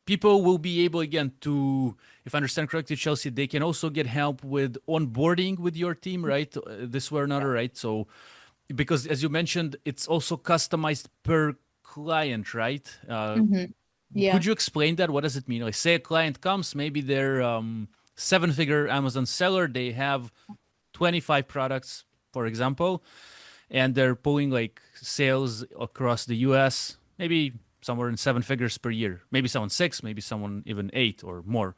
people will be able again to, if I understand correctly, Chelsea, they can also get help with onboarding with your team, right? This way or another, right? So because as you mentioned, it's also customized per client, right? Hmm. Yeah. Could you explain that? What does it mean? Like, say a client comes, maybe they're seven-figure Amazon seller, they have 25 products, for example, and they're pulling like sales across the US, maybe somewhere in seven figures per year. Maybe someone six, maybe someone even eight or more.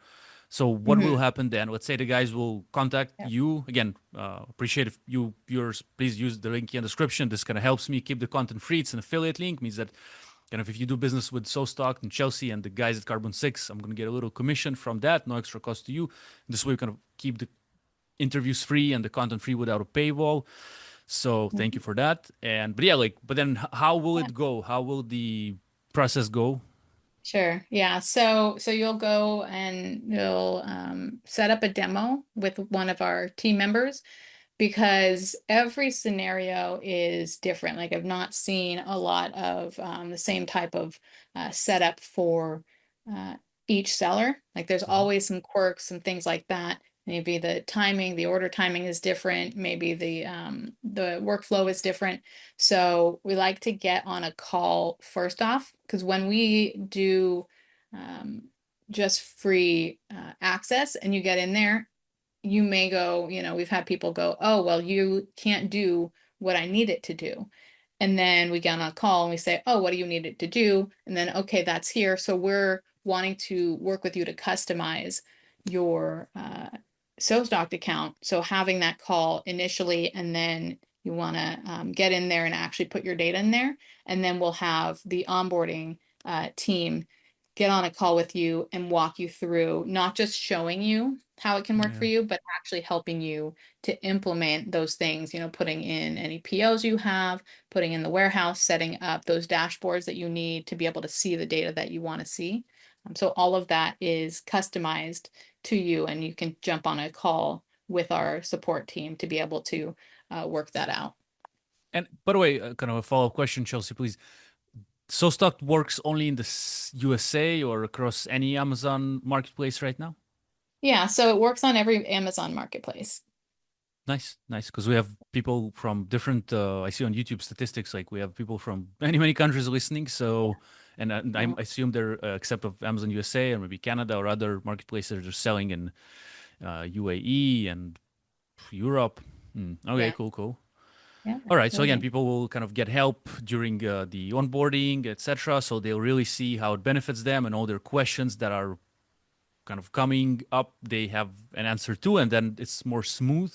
So what will Hmm. happen then? Let's say the guys will contact Yeah. you again. Appreciate if you viewers please use the link in the description. This kind of helps me keep the content free. It's an affiliate link, means that kind of if you do business with SoStocked and Chelsea and the guys at Carbon Six, I'm gonna get a little commission from that, no extra cost to you. This way, we kind of keep the interviews free and the content free without a paywall. So thank you for that. And but yeah, like, but then how will Yeah. it go? How will the process go? Sure. Yeah. So you'll go and you'll set up a demo with one of our team members because every scenario is different. Like I've not seen a lot of the same type of setup for uh, each seller. Like there's Mhm. always some quirks and things like that. Maybe the timing, the order timing is different. Maybe the workflow is different. So we like to get on a call first off, because when we do um, just free access and you get in there, you may go, we've had people go, oh, well, you can't do what I need it to do. And then we get on a call and we say, oh, what do you need it to do? And then, okay, that's here. So we're wanting to work with you to customize your SoStocked account. So having that call initially, and then you want to get in there and actually put your data in there. And then we'll have the onboarding team get on a call with you and walk you through, not just showing you how it can work for Yeah. you, but actually helping you to implement those things, putting in any POs you have, putting in the warehouse, setting up those dashboards that you need to be able to see the data that you want to see. So all of that is customized to you, and you can jump on a call with our support team to be able to work that out. And by the way, kind of a follow-up question, Chelsea, please. So stock works only in the USA or across any Amazon marketplace right now? Yeah, so it works on every Amazon marketplace. Nice, nice. Because we have people from different. I see on YouTube statistics like we have people from many many countries listening. So, and I assume they're except of Amazon USA or maybe Canada or other marketplaces they're selling in UAE and Europe. Hmm. Okay, Yeah, cool, cool. yeah, All right. So again, absolutely. people will kind of get help during the onboarding, etc. So they'll really see how it benefits them and all their questions that are kind of coming up, they have an answer to, and then it's more smooth